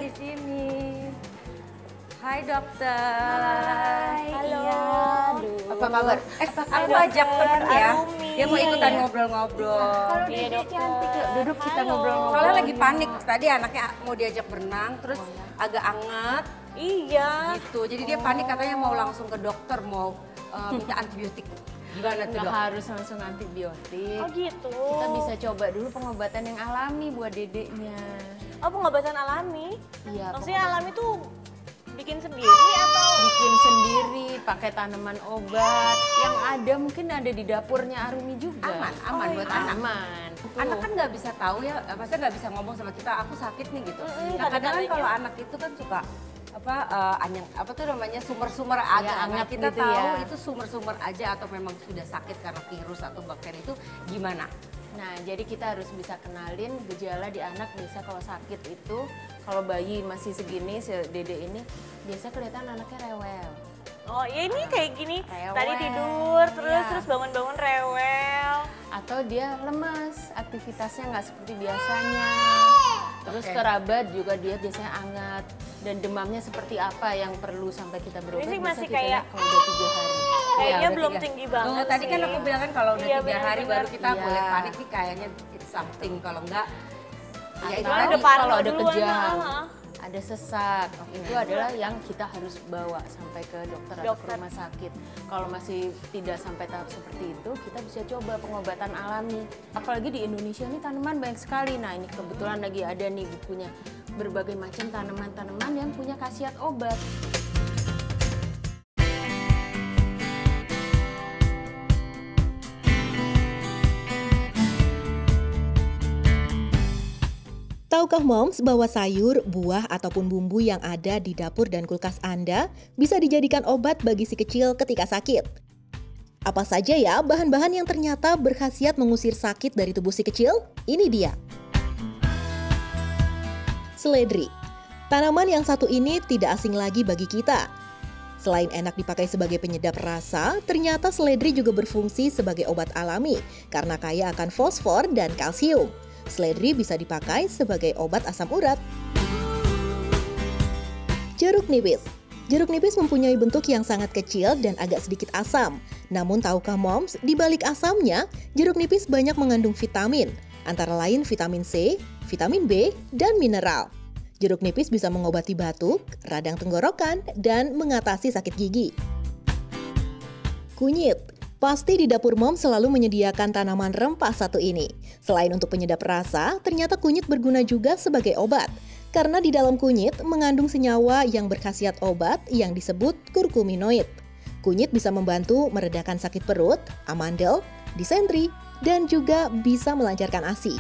di sini. Hai dokter. Hai. Halo. Iya. Apa kabar? Aku ajak temen ya. Arumi. Dia mau ikutan Iya. ngobrol-ngobrol. Kalau Dede cantik, yuk duduk kita ngobrol-ngobrol. Soalnya lagi panik. Tadi anaknya mau diajak berenang, terus agak anget Iya. gitu. Jadi dia panik katanya mau langsung ke dokter, mau minta antibiotik. Gimana tuh Nggak dok? harus langsung antibiotik. Oh gitu. Kita bisa coba dulu pengobatan yang alami buat dedeknya. Oh, pengobatan alami? Iya. Maksudnya alami tuh bikin sendiri atau? Bikin sendiri, pakai tanaman obat. Yang ada mungkin ada di dapurnya Arumi juga. Aman buat anak. Aman. Anak kan nggak bisa tahu ya, maksudnya nggak bisa ngomong sama kita, aku sakit nih gitu. Nah kadang kan kalau anak itu kan suka apa tuh namanya sumber-sumber aja. anget Kita gitu tahu ya. itu sumber-sumber aja atau memang sudah sakit karena virus atau bakteri itu gimana? Nah, jadi kita harus bisa kenalin gejala di anak. Biasa kalau sakit itu, kalau bayi masih segini, si dede ini, biasa kelihatan anaknya rewel. Oh, ya ini kayak gini. Rewel. Tadi tidur, Iya. terus bangun-bangun rewel. Atau dia lemas, aktivitasnya nggak seperti biasanya. Terus Oke. kerabat juga dia biasanya hangat. Dan demamnya seperti apa yang perlu sampai kita berobat. Ini biasa masih kita kayak- lihat kalau udah 3 hari. Kayaknya udah belum 3. tinggi banget Tuh, tadi kan sih. aku bilang kan kalau udah Iya, 3 hari benar-benar. baru kita Iya. boleh panik nih kayaknya it's something. Kalau enggak, ya itu Atau tadi. udah parno kalau ada duluan, kejang, ha. ada sesak, itu adalah yang kita harus bawa sampai ke dokter atau ke Dokter. rumah sakit. Kalau masih tidak sampai tahap seperti itu, kita bisa coba pengobatan alami. Apalagi di Indonesia ini tanaman banyak sekali. Nah, ini kebetulan lagi ada nih bukunya. Berbagai macam tanaman-tanaman yang punya khasiat obat. Tahukah moms bahwa sayur, buah, ataupun bumbu yang ada di dapur dan kulkas Anda bisa dijadikan obat bagi si kecil ketika sakit? Apa saja ya bahan-bahan yang ternyata berkhasiat mengusir sakit dari tubuh si kecil? Ini dia. Seledri. Tanaman yang satu ini tidak asing lagi bagi kita. Selain enak dipakai sebagai penyedap rasa, ternyata seledri juga berfungsi sebagai obat alami karena kaya akan fosfor dan kalsium. Seledri bisa dipakai sebagai obat asam urat. Jeruk nipis. Jeruk nipis mempunyai bentuk yang sangat kecil dan agak sedikit asam. Namun tahukah moms, di balik asamnya, jeruk nipis banyak mengandung vitamin, antara lain vitamin C, vitamin B, dan mineral. Jeruk nipis bisa mengobati batuk, radang tenggorokan, dan mengatasi sakit gigi. Kunyit. Pasti di dapur mom selalu menyediakan tanaman rempah satu ini. Selain untuk penyedap rasa, ternyata kunyit berguna juga sebagai obat. Karena di dalam kunyit mengandung senyawa yang berkhasiat obat yang disebut kurkuminoid. Kunyit bisa membantu meredakan sakit perut, amandel, disentri, dan juga bisa melancarkan ASI.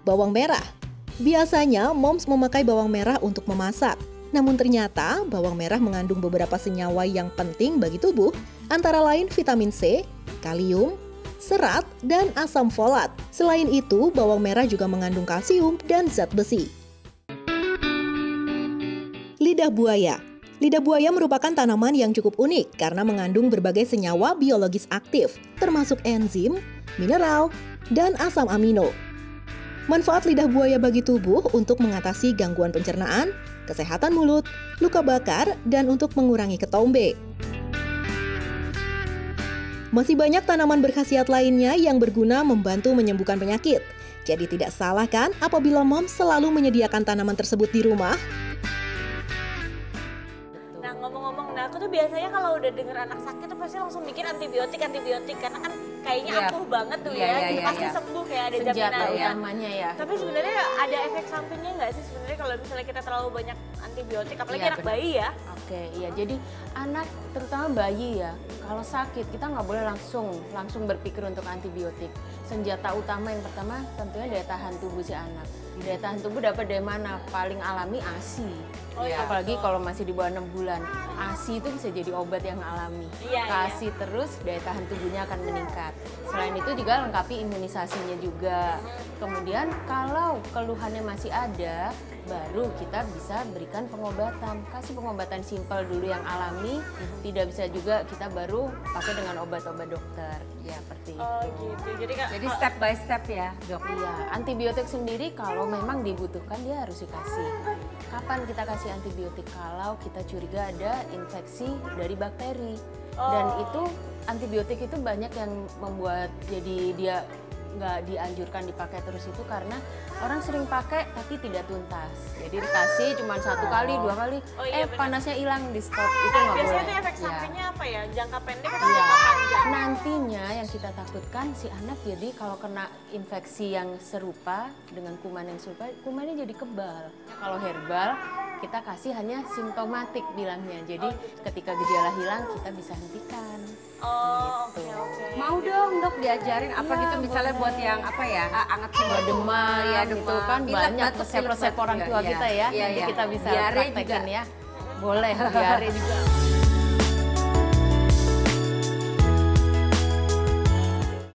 Bawang merah. Biasanya moms memakai bawang merah untuk memasak. Namun ternyata bawang merah mengandung beberapa senyawa yang penting bagi tubuh, antara lain vitamin C, kalium, serat, dan asam folat. Selain itu, bawang merah juga mengandung kalsium dan zat besi. Lidah buaya. Lidah buaya merupakan tanaman yang cukup unik karena mengandung berbagai senyawa biologis aktif, termasuk enzim, mineral, dan asam amino. Manfaat lidah buaya bagi tubuh untuk mengatasi gangguan pencernaan, kesehatan mulut, luka bakar, dan untuk mengurangi ketombe. Masih banyak tanaman berkhasiat lainnya yang berguna membantu menyembuhkan penyakit. Jadi tidak salah kan apabila mom selalu menyediakan tanaman tersebut di rumah? Nah, ngomong-ngomong, aku tuh biasanya kalau udah denger anak sakit tuh pasti langsung mikir antibiotik karena kan kayaknya Iya. ampuh banget tuh Iya, ya, iya, pasti iya. sembuh kayak ada Senjata jaminannya. utamanya ya. Tapi sebenarnya ada efek sampingnya nggak sih sebenarnya kalau misalnya kita terlalu banyak antibiotik, apalagi Iya, anak benar. bayi ya? Oke, iya. Jadi anak, terutama bayi ya, kalau sakit kita nggak boleh langsung berpikir untuk antibiotik. Senjata utama yang pertama tentunya daya tahan tubuh si anak. Daya tahan tubuh dapat dari mana? Paling alami ASI. Oh iya, Apalagi betul. kalau masih di bawah 6 bulan. ASI itu bisa jadi obat yang alami. Iya, Kasih terus daya tahan tubuhnya akan meningkat. Selain itu juga lengkapi imunisasinya juga. Kemudian kalau keluhannya masih ada, baru kita bisa berikan pengobatan. Kasih pengobatan simpel dulu yang alami, tidak bisa juga kita baru pakai dengan obat-obat dokter. Ya, seperti Oh itu. gitu. Jadi step by step ya, Dok. Iya, antibiotik sendiri kalau memang dibutuhkan dia harus dikasih. Kapan kita kasih antibiotik? Kalau kita curiga ada infeksi dari bakteri. Dan itu antibiotik itu banyak yang membuat jadi dia nggak dianjurkan dipakai terus itu karena orang sering pakai tapi tidak tuntas. Jadi dikasih cuma 1 kali, 2 kali, Oh iya, benar. panasnya hilang di stop, itu nggak boleh. Biasanya tuh efek Ya. sampingnya apa ya? Jangka pendek atau Iya. jangka panjang? Nantinya yang kita takutkan si anak jadi kalau kena infeksi yang serupa dengan kuman yang serupa, kumannya jadi kebal. Kalau herbal kita kasih hanya simptomatik bilangnya. Jadi ketika gejala hilang kita bisa hentikan. Oh, Gitu. oke. Mau dong, Dok, diajarin apa Iya, gitu misalnya buat boleh. yang apa ya? Anget Buat demam, ya, gitu kan Pilek, banyak batuk, resep-resep pilek, orang batuk tua juga. kita ya. Iya, Nanti iya. kita bisa Diare praktekin juga. ya. Boleh, diare juga.